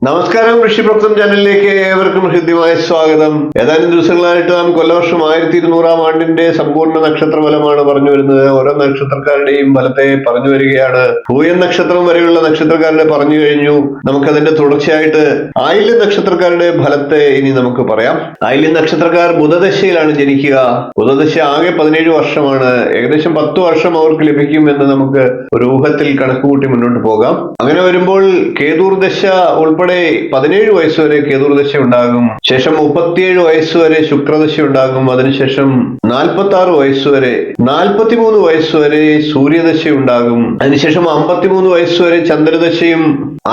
നമസ്കാരം, ഋഷിപ്രക്തം ചാനലിലേക്ക് ഏവർക്കും ഹൃദ്യമായ സ്വാഗതം. ഏതാനും ദിവസങ്ങളായിട്ട് നാം കൊല്ലവർഷം 1200 ആണ്ടിന്റെ സമ്പൂർണ്ണ നക്ഷത്ര ഫലമാണ് പറഞ്ഞു വരുന്നത്. ഓരോ നക്ഷത്രക്കാരുടെയും ഫലത്തെ പറഞ്ഞു വരികയാണ്. പൂയം നക്ഷത്രം വരെയുള്ള നക്ഷത്രക്കാരുടെ പറഞ്ഞു കഴിഞ്ഞു. നമുക്കതിന്റെ തുടർച്ചയായിട്ട് ആയില്യം നക്ഷത്രക്കാരുടെ ഫലത്തെ ഇനി നമുക്ക് പറയാം. ആയില്യം നക്ഷത്രക്കാർ ബുധദശയിലാണ് ജനിക്കുക. ബുധദശ ആകെ 17 വർഷമാണ്. ഏകദേശം 10 വർഷം അവർക്ക് ലഭിക്കും എന്ന് നമുക്ക് ഒരു ഊഹത്തിൽ കണക്കുകൂട്ടി മുന്നോട്ട് പോകാം. അങ്ങനെ വരുമ്പോൾ കേതുർദശ ഉൾപ്പെടെ 17 വയസ്സ് വരെ കേതുർദശ ഉണ്ടാകും. ശേഷം 37 വയസ്സ് വരെ ശുക്രദശ ഉണ്ടാകും. അതിനുശേഷം 46 വയസ്സ് വരെ 43 വയസ്സ് വരെ സൂര്യദശ ഉണ്ടാകും. അതിനുശേഷം 53 വയസ്സ് വരെ ചന്ദ്രദശയും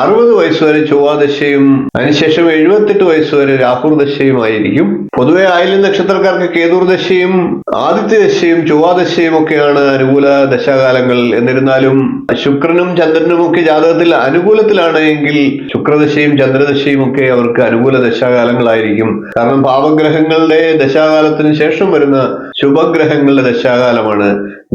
60 വയസ്സ് വരെ ചൊവ്വാദശയും അതിനുശേഷം 78 വയസ്സ് വരെ രാഹുർദശയുമായിരിക്കും. പൊതുവെ ആയില്യം നക്ഷത്രക്കാർക്ക് കേതുർദശയും ആദിത്യദശയും ചൊവ്വാദശയും ഒക്കെയാണ് അനുകൂല ദശാകാലങ്ങൾ. എന്നിരുന്നാലും ശുക്രനും ചന്ദ്രനും ഒക്കെ ജാതകത്തിൽ അനുകൂലത്തിലാണ് എങ്കിൽ ശുക്രദശയും ചന്ദ്രദശയും ഒക്കെ അവർക്ക് അനുകൂല ദശാകാലങ്ങളായിരിക്കും. കാരണം പാപഗ്രഹങ്ങളുടെ ദശാകാലത്തിന് ശേഷം വരുന്ന ശുഭഗ്രഹങ്ങളുടെ ദശാകാലമാണ്.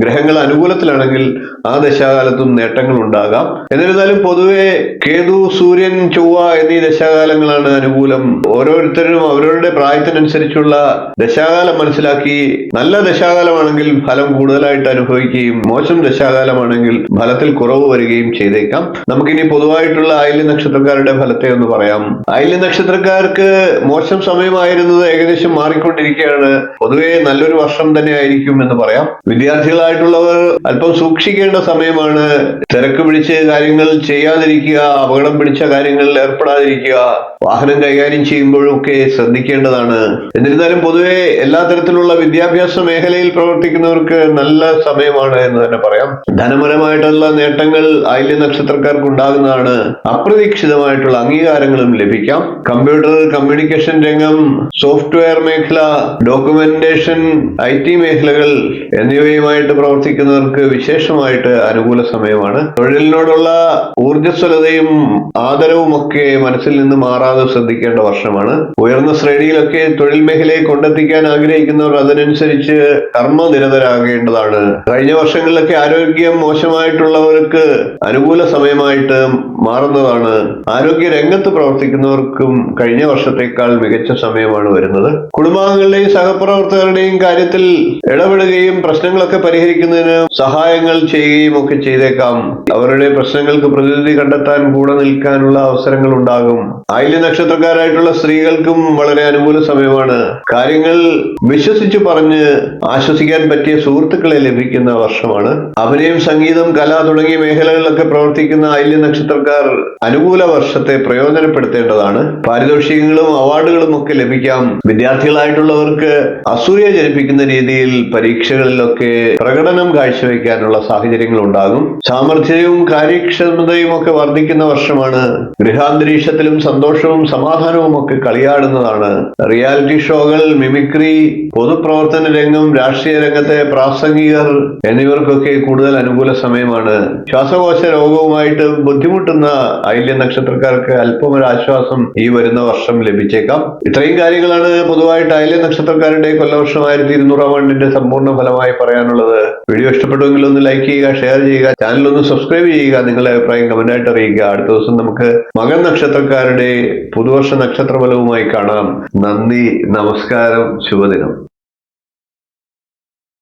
ഗ്രഹങ്ങൾ അനുകൂലത്തിലാണെങ്കിൽ ആ ദശാകാലത്തും നേട്ടങ്ങൾ ഉണ്ടാകാം. എന്നിരുന്നാലും പൊതുവെ കേതു, സൂര്യൻ, ചൊവ്വ എന്നീ ദശാകാലങ്ങളാണ് അനുകൂലം. ഓരോരുത്തരും അവരവരുടെ പ്രായത്തിനനുസരിച്ചുള്ള ദശാകാലം മനസ്സിലാക്കി നല്ല ദശാകാലമാണെങ്കിൽ ഫലം കൂടുതലായിട്ട് അനുഭവിക്കുകയും മോശം ദശാകാലമാണെങ്കിൽ ഫലത്തിൽ കുറവ് വരികയും ചെയ്തേക്കാം. നമുക്കിനി പൊതുവായിട്ടുള്ള ആയില്യം നക്ഷത്രക്കാരുടെ ഫലത്തെ ഒന്ന് പറയാം. ആയില്യം നക്ഷത്രക്കാർക്ക് മോശം സമയമായിരുന്നത് ഏകദേശം മാറിക്കൊണ്ടിരിക്കുകയാണ്. പൊതുവെ നല്ലൊരു വർഷം തന്നെ ആയിരിക്കും എന്ന് പറയാം. വിദ്യാർത്ഥികളായിട്ടുള്ളവർ അല്പം സൂക്ഷിക്കേണ്ട സമയമാണ്. തിരക്ക് പിടിച്ച് കാര്യങ്ങൾ ചെയ്യാതിരിക്കുക, അപകടം പിടിച്ച കാര്യങ്ങളിൽ ഏർപ്പെടാതിരിക്കുക, വാഹനം കൈകാര്യം ചെയ്യുമ്പോഴൊക്കെ ശ്രദ്ധിക്കേണ്ടതാണ്. എന്നിരുന്നാലും പൊതുവെ എല്ലാ തരത്തിലുള്ള വിദ്യാഭ്യാസ മേഖലയിൽ പ്രവർത്തിക്കുന്നവർക്ക് നല്ല സമയമാണ് എന്ന് തന്നെ പറയാം. ധനപരമായിട്ടുള്ള നേട്ടങ്ങൾ ആയില്യം നക്ഷത്രക്കാർക്ക് ഉണ്ടാകുന്നതാണ്. അപ്രതീക്ഷിതമായിട്ടുള്ള അംഗീകാരങ്ങളും ലഭിക്കാം. കമ്പ്യൂട്ടർ, കമ്മ്യൂണിക്കേഷൻ രംഗം, സോഫ്റ്റ്വെയർ മേഖല, ഡോക്യുമെന്റേഷൻ, IT മേഖലകൾ എന്നിവയുമായിട്ട് പ്രവർത്തിക്കുന്നവർക്ക് വിശേഷമായിട്ട് അനുകൂല സമയമാണ്. തൊഴിലിനോടുള്ള ഊർജ്ജസ്വലതയും ആദരവും ഒക്കെ മനസ്സിൽ നിന്ന് മാറാതെ ശ്രദ്ധിക്കേണ്ട വർഷമാണ്. ഉയർന്ന ശ്രേണിയിലൊക്കെ തൊഴിൽ മേഖലയെ കൊണ്ടെത്തിക്കാൻ ആഗ്രഹിക്കുന്നവർ അതിനനുസരിച്ച് കർമ്മനിരതരാകേണ്ടതാണ്. കഴിഞ്ഞ വർഷങ്ങളിലൊക്കെ ആരോഗ്യം മോശമായിട്ടുള്ളവർക്ക് അനുകൂല സമയമായിട്ട് മാറുന്നതാണ്. ആരോഗ്യ രംഗത്ത് പ്രവർത്തിക്കുന്നവർക്കും കഴിഞ്ഞ വർഷത്തേക്കാൾ മികച്ച സമയമാണ് വരുന്നത്. കുടുംബാംഗങ്ങളുടെയും സഹപ്രവർത്തകരുടെയും കാര്യത്തിൽ ഇടപെടുകയും പ്രശ്നങ്ങളൊക്കെ പരിഹരിക്കുന്നതിന് സഹായങ്ങൾ ചെയ്യുകയും ഒക്കെ ചെയ്തേക്കാം. അവരുടെ പ്രശ്നങ്ങൾക്ക് പ്രതിവിധി കണ്ടെത്താൻ കൂടെ നിൽക്കാനുള്ള അവസരങ്ങൾ ഉണ്ടാകും. ആയില്യം നക്ഷത്രക്കാരായിട്ടുള്ള സ്ത്രീകൾക്കും വളരെ അനുകൂല സമയമാണ്. കാര്യങ്ങൾ വിശ്വസിച്ച് പറഞ്ഞ് ആശ്വസിക്കാൻ പറ്റിയ സുഹൃത്തുക്കളെ ലഭിക്കുന്ന വർഷമാണ്. അഭിനയം, സംഗീതം, കല തുടങ്ങിയ മേഖലകളിലൊക്കെ പ്രവർത്തിക്കുന്ന ആയില്യം നക്ഷത്രക്കാർ അനുകൂല വർഷത്തെ പ്രയോജനപ്പെടുത്തേണ്ടതാണ്. പാരിതോഷികങ്ങളും അവാർഡുകളും ഒക്കെ ലഭിക്കാം. വിദ്യാർത്ഥികളായിട്ടുള്ളവർക്ക് അസൂയ ജനിപ്പിക്കുന്ന രീതിയിൽ പരീക്ഷകളിലൊക്കെ പ്രകടനം കാഴ്ചവെക്കാനുള്ള സാഹചര്യങ്ങൾ ഉണ്ടാകും. സാമർഥ്യവും കാര്യക്ഷമതയും ഒക്കെ വർദ്ധിക്കുന്ന വർഷമാണ്. ഗൃഹാന്തരീക്ഷത്തിലും സന്തോഷവും സമാധാനവും ഒക്കെ കളിയാടുന്നതാണ്. റിയാലിറ്റി ഷോകൾ, മിമിക്രി, പൊതുപ്രവർത്തന രംഗം, രാഷ്ട്രീയ രംഗത്തെ പ്രാസംഗികർ എന്നിവർക്കൊക്കെ കൂടുതൽ അനുകൂല സമയമാണ്. ശ്വാസകോശ രോഗവുമായിട്ട് ബുദ്ധിമുട്ടുന്ന ആയില്യം നക്ഷത്രക്കാർക്ക് അല്പം ഒരു ആശ്വാസം ഈ വരുന്ന വർഷം ലഭിച്ചേക്കാം. ഇത്രയും കാര്യങ്ങളാണ് പൊതുവായിട്ട് ആയില്യം നക്ഷത്രക്കാരുടെ കൊല്ലവർഷം 1200 ആണ്ടിന്റെ സമ്പൂർണ്ണ ഫലമായി പറയാനുള്ളത്. വീഡിയോ ഇഷ്ടപ്പെട്ടുവെങ്കിൽ ഒന്ന് ലൈക്ക് ചെയ്യുക, ഷെയർ ചെയ്യുക, ചാനൽ ഒന്ന് സബ്സ്ക്രൈബ് ചെയ്യുക, നിങ്ങളുടെ അഭിപ്രായം കമന്റായിട്ട് അറിയിക്കുക. അടുത്ത ദിവസം നമുക്ക് മകൻ നക്ഷത്രക്കാരുടെ പുതുവർഷ നക്ഷത്ര ഫലവുമായി കാണാം. നന്ദി, നമസ്കാരം, ശുഭദിനം.